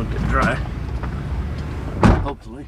won't get dry. Hopefully.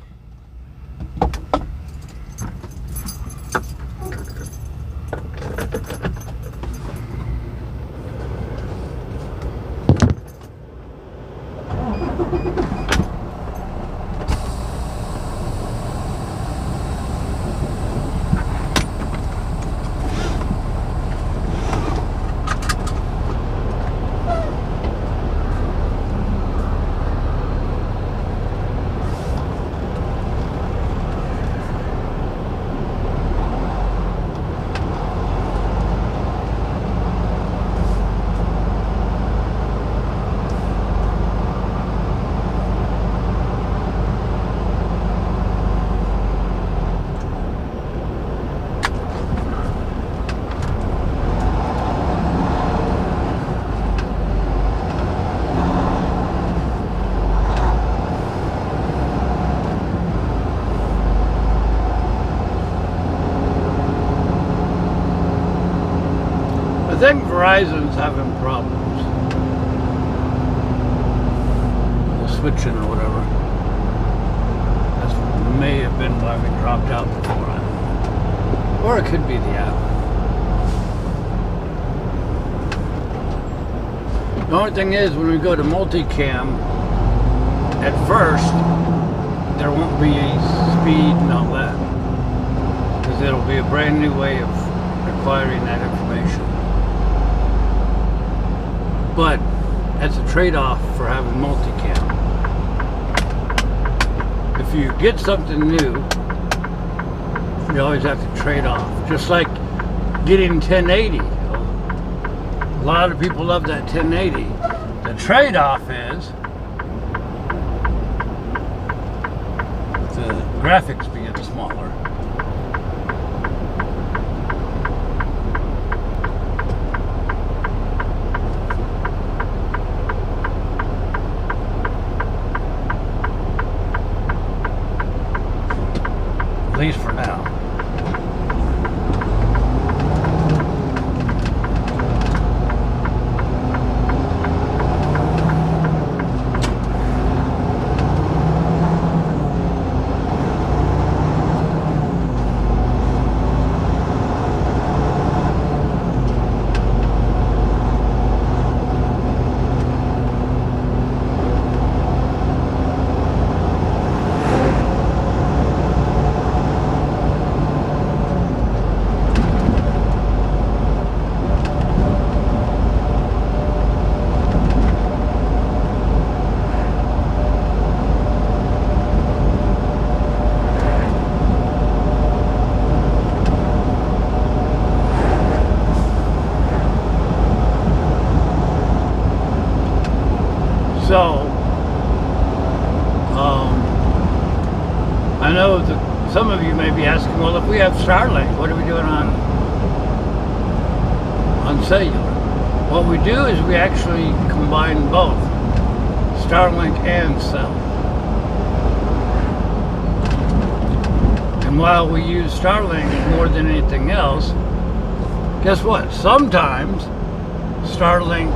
I think Verizon's having problems. The switching or whatever. That may have been why we dropped out before. I don't know. Or it could be the app. The only thing is, when we go to multicam, at first, there won't be speed and all that. Because it'll be a brand new way of acquiring that information. But that's a trade-off for having multicam. If you get something new, you always have to trade off. Just like getting 1080. A lot of people love that 1080. The trade-off is the graphics being smaller. At least for now. So, I know that some of you may be asking, well, if we have Starlink, what are we doing on cellular? What we do is we actually combine both Starlink and cell. And while we use Starlink more than anything else, guess what? Sometimes Starlink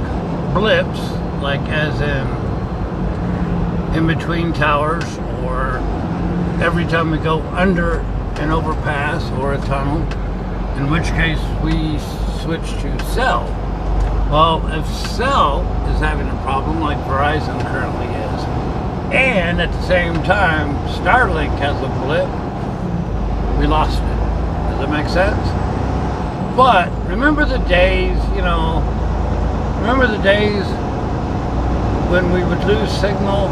blips, like as in between towers, or every time we go under an overpass or a tunnel, in which case we switch to cell. Well, if cell is having a problem like Verizon currently is, and at the same time Starlink has a blip, we lost it. Does that make sense? But remember the days, remember the days when we would lose signal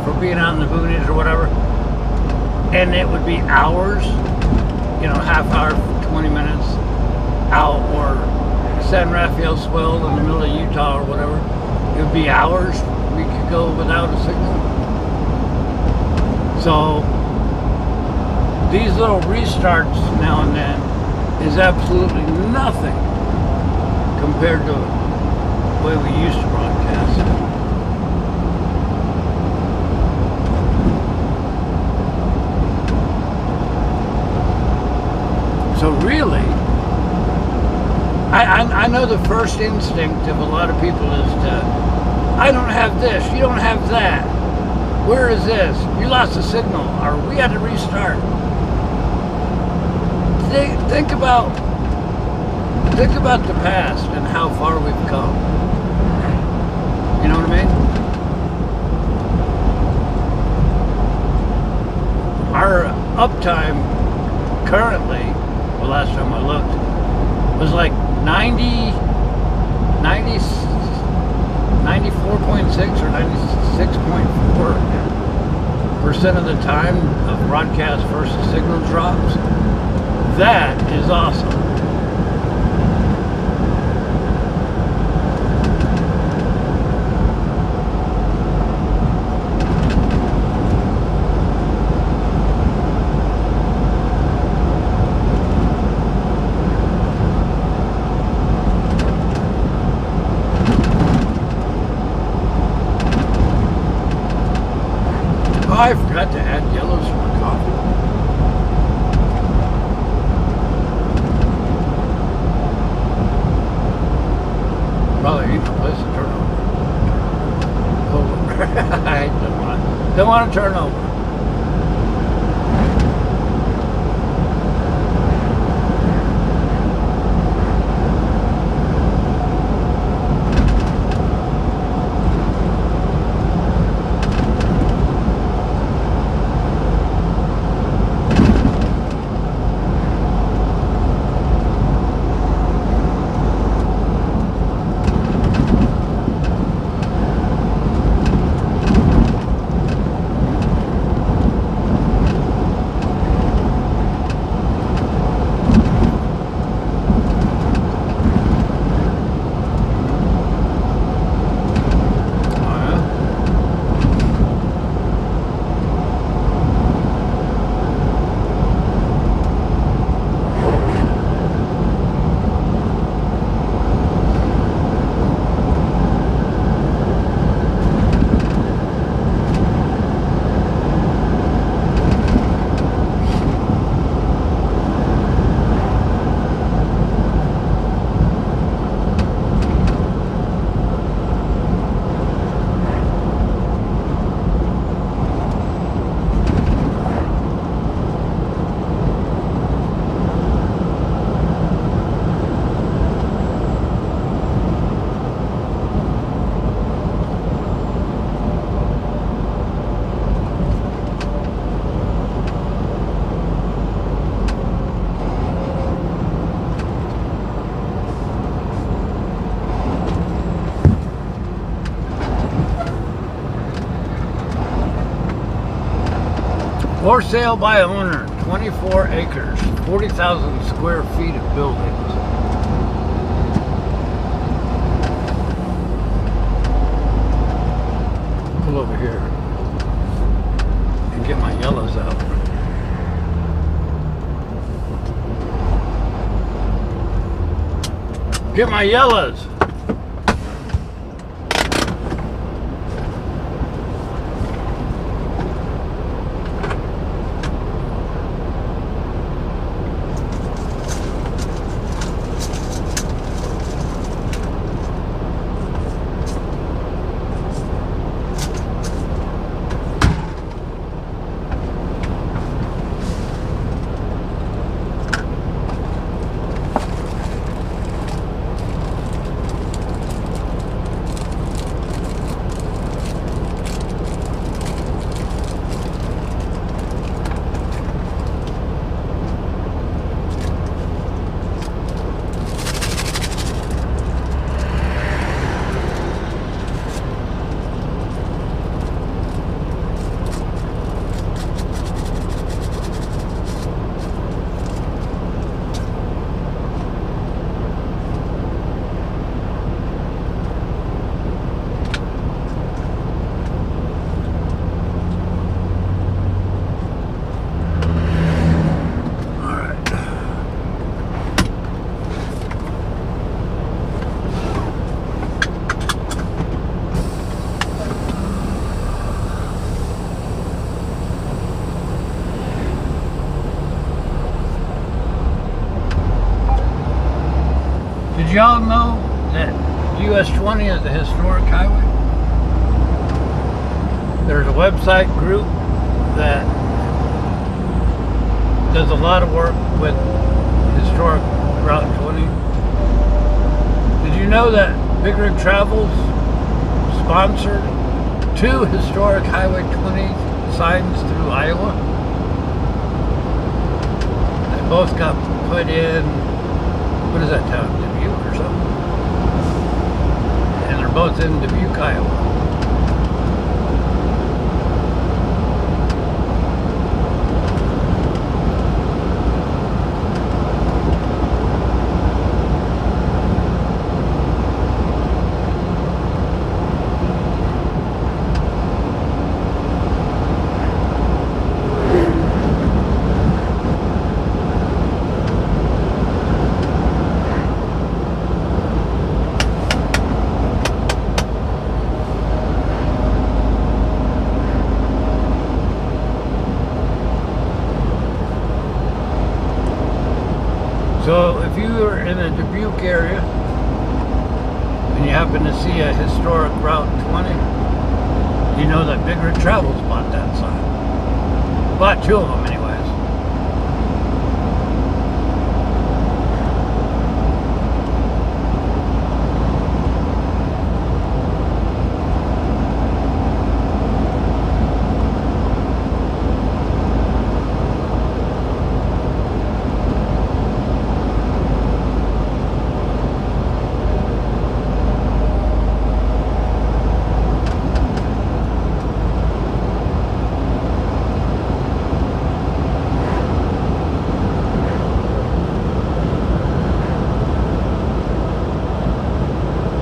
for being out in the boonies or whatever, and it would be hours, half hour, 20 minutes out, or San Rafael Swell in the middle of Utah or whatever, it would be hours we could go without a signal. So these little restarts now and then is absolutely nothing compared to the way we used to broadcast. So really, I know the first instinct of a lot of people is to I don't have this, you don't have that. Where is this? You lost the signal, or we had to restart. Think about the past and how far we've come. You know what I mean? Our uptime currently, well, last time I looked, was like 94.6 or 96.4% of the time of broadcast versus signal drops. That is awesome. I forgot to add yellows to my coffee. Probably ain't the place to turn over. I don't want to turn over. For sale by owner, 24 acres, 40,000 square feet of buildings. Pull over here and get my yellows out. Get my yellows. Did y'all know that US 20 is a historic highway? There's a website group that does a lot of work with historic Route 20. Did you know that BigRigTravels sponsored 2 historic Highway 20 signs through Iowa? They both got put in, what is that town, Dubuque or something? And they're both in Dubuque, Iowa. So if you are in the Dubuque area and you happen to see a historic Route 20, you know that BigRigTravels bought that sign. Bought 2 of them anyways.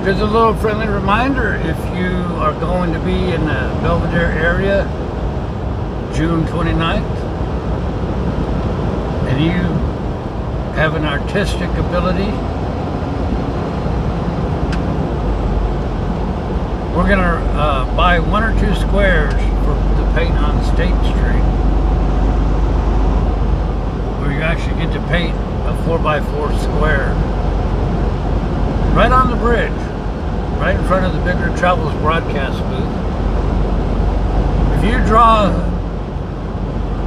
Just a little friendly reminder, if you are going to be in the Belvidere area June 29th and you have an artistic ability, we're going to buy 1 or 2 squares for the paint on State Street, where you actually get to paint a 4x4 square right on the bridge, right in front of the BigRigTravels broadcast booth. If you draw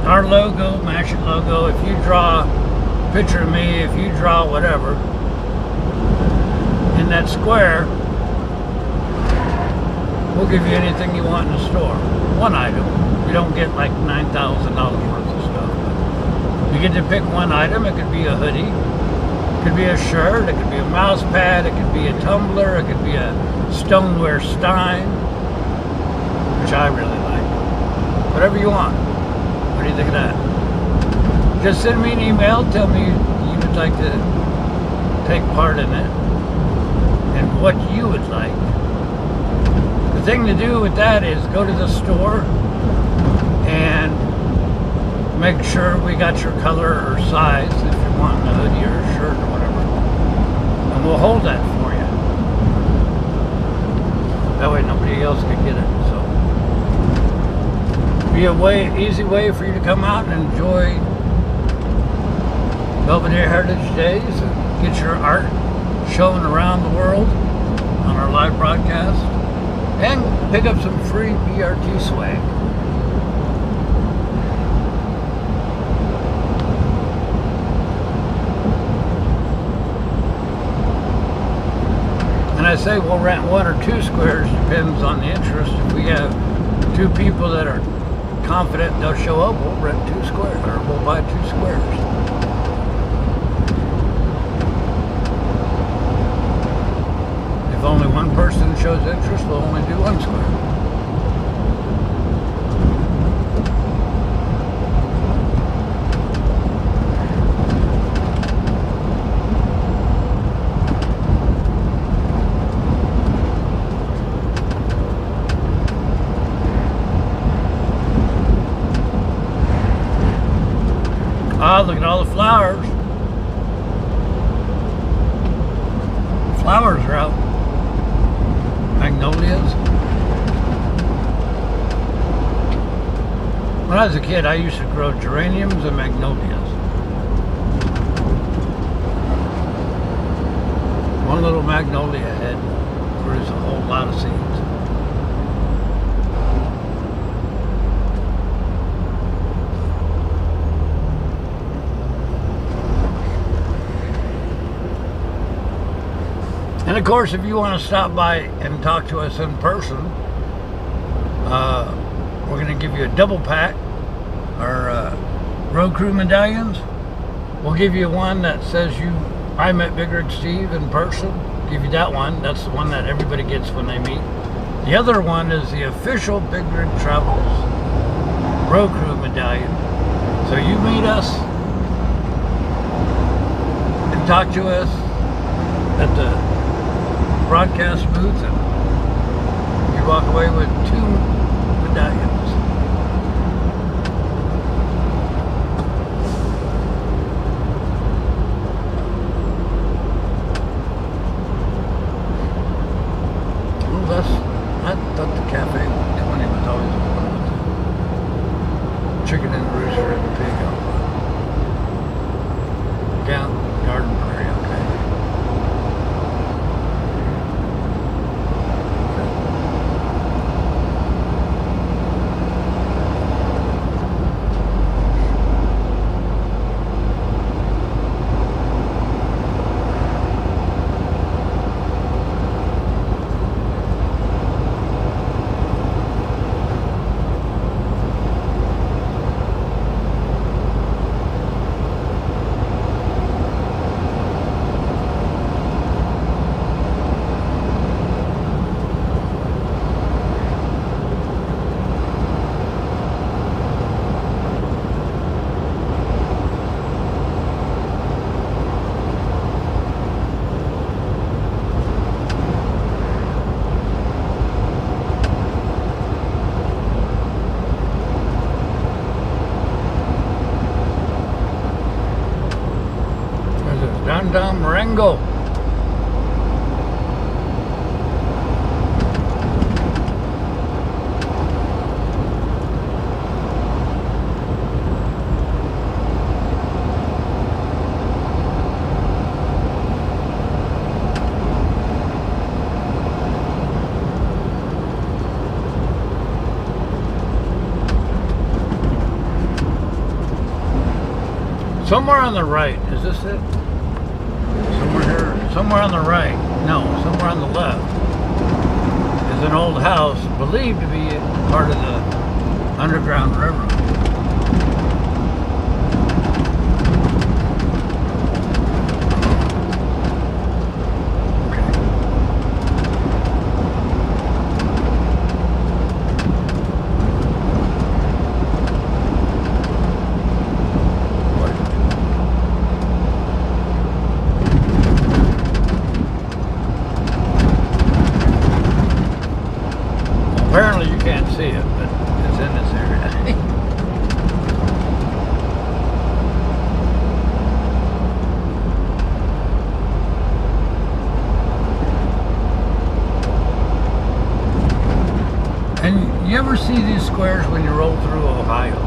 our logo, Matching logo, if you draw a picture of me, if you draw whatever in that square, we'll give you anything you want in the store. 1 item. You don't get like $9,000 worth of stuff. You get to pick 1 item. It could be a hoodie. It could be a shirt, it could be a mouse pad, it could be a tumbler, it could be a stoneware stein, which I really like. Whatever you want. What do you think of that? Just send me an email, tell me you would like to take part in it, and what you would like. The thing to do with that is go to the store and make sure we got your color or size if you're wanting a hoodie or a shirt or whatever. And we'll hold that for you. That way nobody else can get it. So be a easy way for you to come out and enjoy Belvidere Heritage Days and get your art shown around the world on our live broadcast and pick up some free BRT swag. And I say we'll rent 1 or 2 squares, depends on the interest. If we have 2 people that are confident they'll show up, we'll rent 2 squares, or we'll buy 2 squares. If only 1 person shows interest, we'll only do 1 square. Ah, look at all the flowers. Flowers are out. Magnolias. When I was a kid, I used to grow geraniums and magnolias. 1 little magnolia head produces a whole lot of seeds. And of course, if you want to stop by and talk to us in person, we're going to give you a double pack, our road crew medallions. We'll give you one that says I met BigRigSteve in person. Give you that one. That's the one that everybody gets when they meet. The other one is the official BigRigTravels road crew medallion. So you meet us and talk to us at the broadcast booth, and you walk away with 2 medallions. I thought the Cafe 20 was always the one with the chicken and the rooster and the pig on the garden prairie, okay. Downtown Marengo. Somewhere on the right, is this it? Somewhere on the right, no, somewhere on the left is an old house believed to be part of the Underground Railroad. Apparently you can't see it, but it's in this area. And you ever see these squares when you roll through Ohio?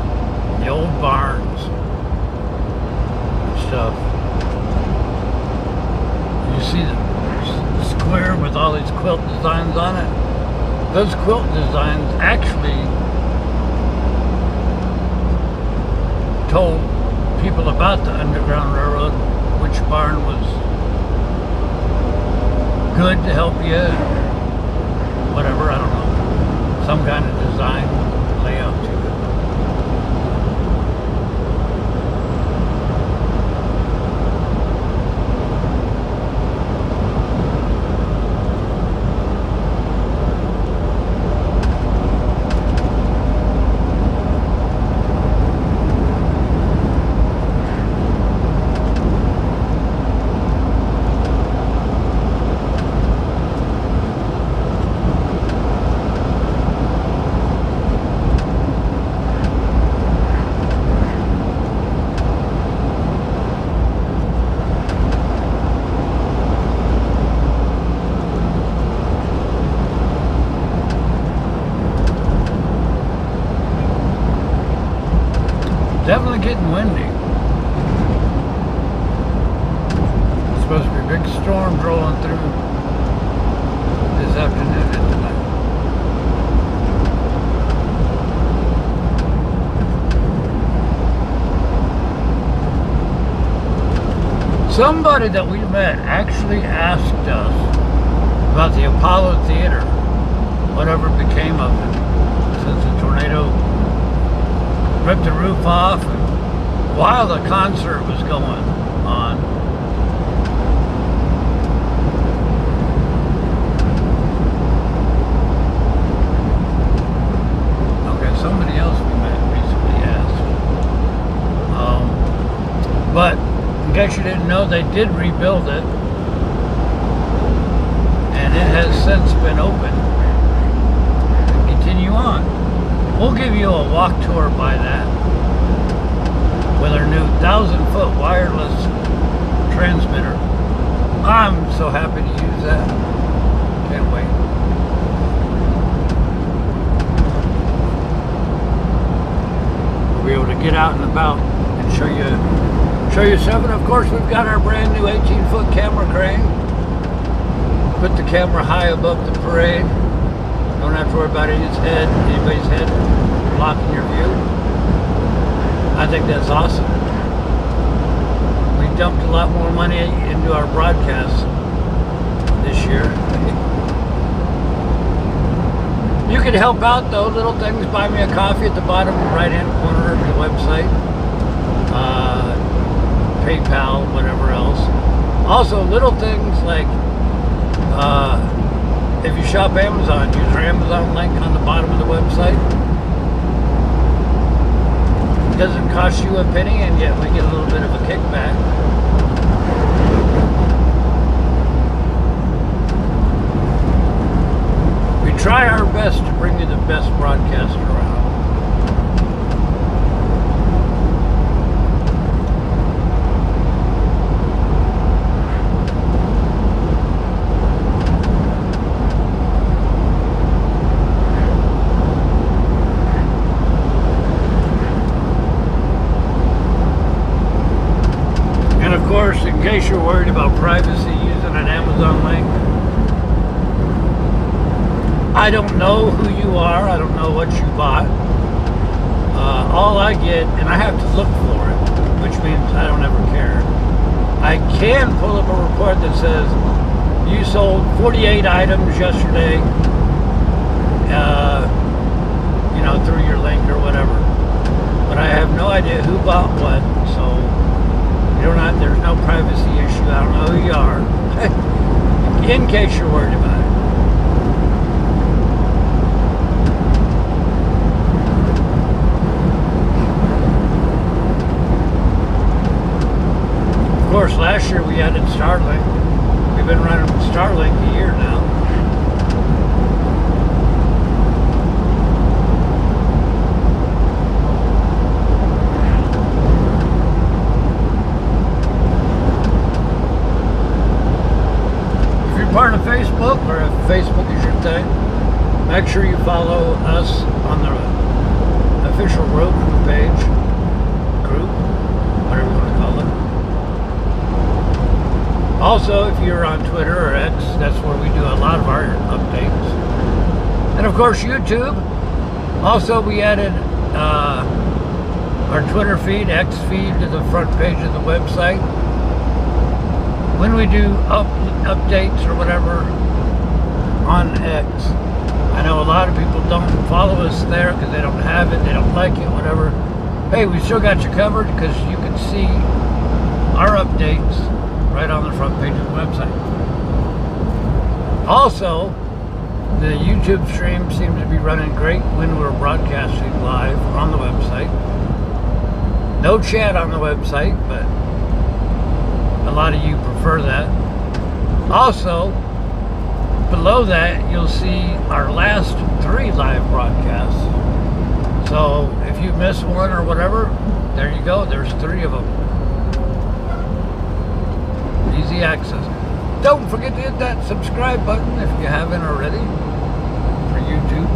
The old barns and stuff. You see the square with all these quilt designs on it? Those quilt designs actually told people about the Underground Railroad, which barn was good to help you, whatever, I don't know, some kind of design layout to it. Definitely getting windy. It's supposed to be big storms rolling through this afternoon and tonight. Somebody that we met actually asked us about the Apollo Theater, whatever became of it, since the tornado ripped the roof off and while the concert was going on. Okay, somebody else we met recently asked. But in case you didn't know, they did rebuild it, and it has since been opened and continue on. We'll give you a walk tour by that with our new 1,000-foot wireless transmitter. I'm so happy to use that. Can't wait. We'll be able to get out and about and show you stuff. And of course, we've got our brand new 18-foot camera crane. Put the camera high above the parade. Don't have to worry about anybody's head blocking your view. I think that's awesome. We dumped a lot more money into our broadcasts this year. You can help out though. Little things. Buy me a coffee at the bottom right-hand corner of your website. PayPal, whatever else. Also, little things like if you shop Amazon, use our Amazon link on the bottom of the website. It doesn't cost you a penny, and yet we get a little bit of a kickback. We try our best to bring you the best broadcast around. In case you're worried about privacy using an Amazon link, I don't know who you are, I don't know what you bought. All I get, and I have to look for it, which means I don't ever care. I can pull up a report that says you sold 48 items yesterday, through your link or whatever. But I have no idea who bought what, so there's no privacy issue. I don't know who you are. In case you're worried about it. Of course, last year we added Starlink. We've been running with Starlink a year now. Part of Facebook, or if Facebook is your thing, make sure you follow us on the official Roku page, group, whatever you want to call it. Also, if you're on Twitter or X, that's where we do a lot of our updates. And of course, YouTube. Also, we added our Twitter feed, X feed, to the front page of the website. When we do updates or whatever on X, I know a lot of people don't follow us there because they don't have it, they don't like it, whatever. Hey, we still got you covered because you can see our updates right on the front page of the website. Also, the YouTube stream seems to be running great when we're broadcasting live on the website. No chat on the website, but a lot of you prefer that. Also, below that, you'll see our last 3 live broadcasts. So if you miss one or whatever, there you go. There's 3 of them. Easy access. Don't forget to hit that subscribe button if you haven't already for YouTube.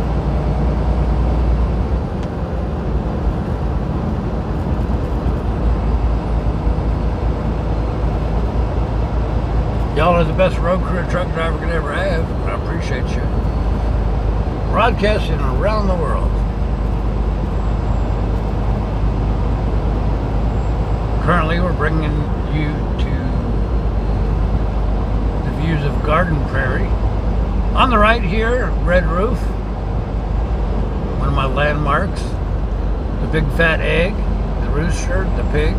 Y'all are the best road crew truck driver could ever have. I appreciate you. Broadcasting around the world. Currently, we're bringing you to the views of Garden Prairie On the right here, red roof. One of my landmarks. The Big Fat Egg, the Rooster, the Pig.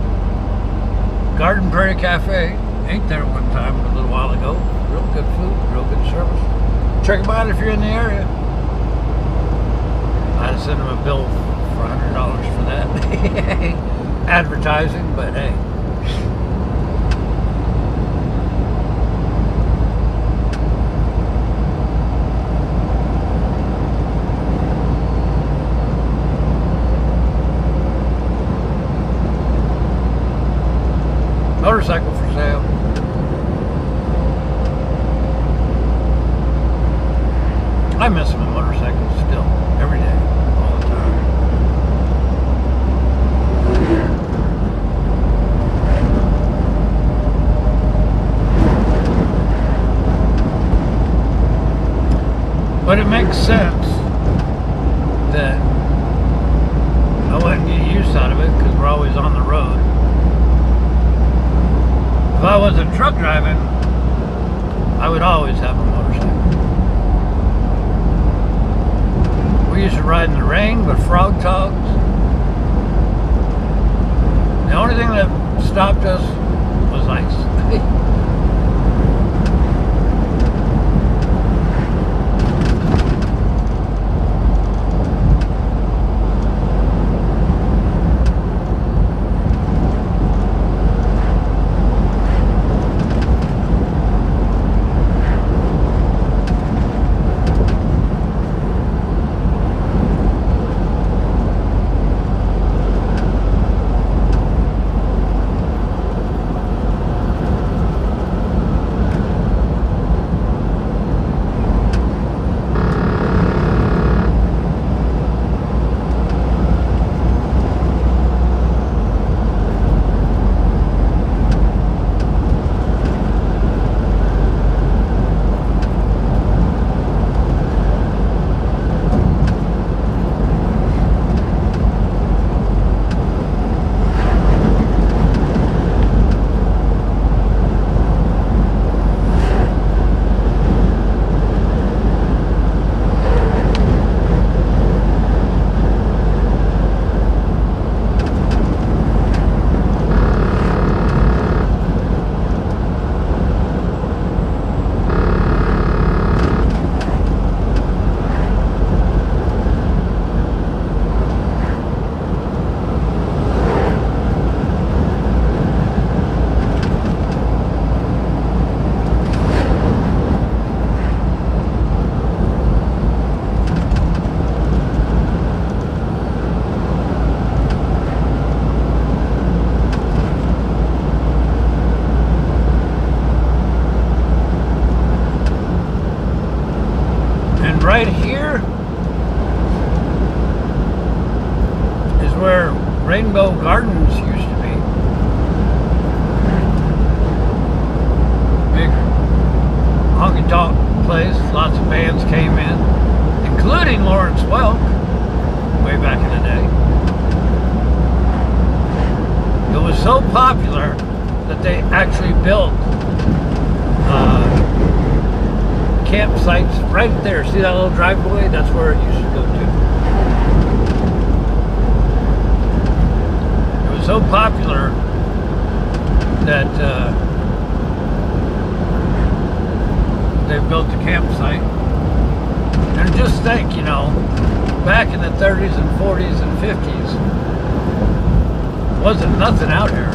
Garden Prairie Cafe. Ate there one time a little while ago. Real good food, real good service. Check them out if you're in the area. I'd send them a bill for $100 for that. Advertising, but hey. Motorcycle for sale. I miss my motorcycle still, every day, all the time. But it makes sense that I wouldn't get use out of it because we're always on the road. If I wasn't truck driving, I would always have a motorcycle. We used to ride in the rain with frog togs. The only thing that stopped us was ice. Right here is where Rainbow Gardens used to be. Big honky-tonk place. Lots of bands came in, including Lawrence Welk, way back in the day. It was so popular that they actually built campsites right there. See that little driveway? That's where it used to go to. It was so popular that they built the campsite. And just think, you know, back in the 30s and 40s and 50s, wasn't nothing out here.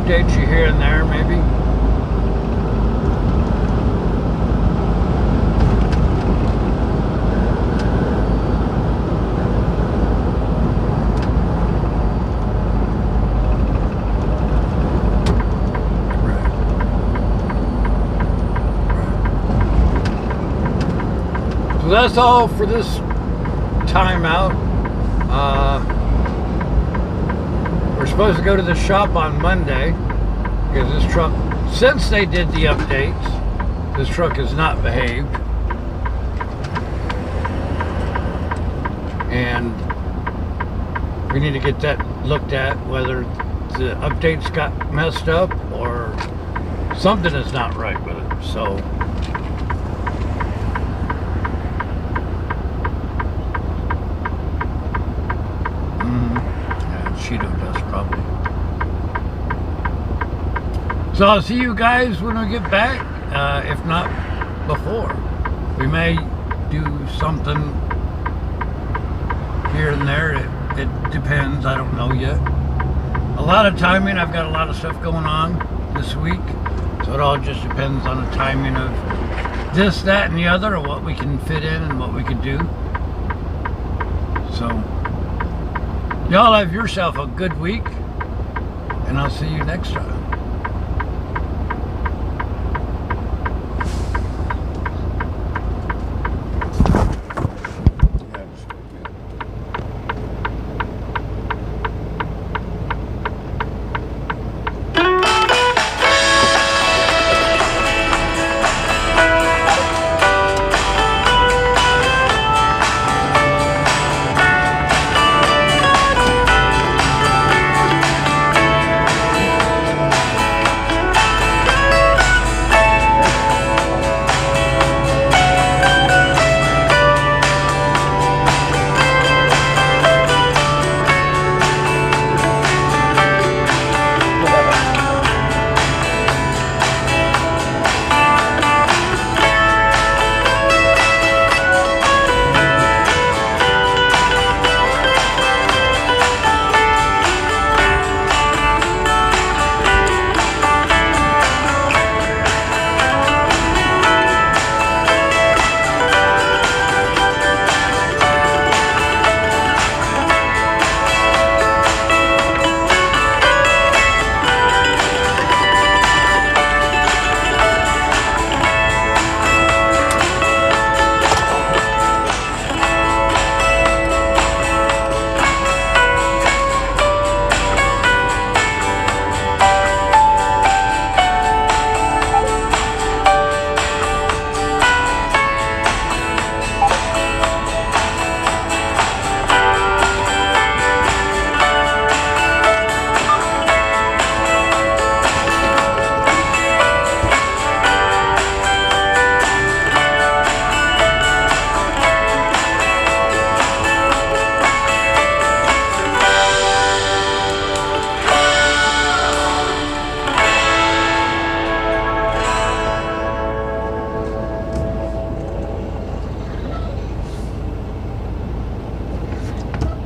updates you here and there, maybe. So that's all for this time out. We're supposed to go to the shop on Monday because this truck, since they did the updates, this truck has not behaved. And we need to get that looked at, whether the updates got messed up or something is not right with it. So Cheeto dust probably. So I'll see you guys when we get back, if not before. We may do something here and there. It depends. I don't know yet. A lot of timing. I've got a lot of stuff going on this week, so it all just depends on the timing of this, that, and the other, or what we can fit in and what we can do. So y'all have yourself a good week, and I'll see you next time.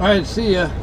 All right, see ya.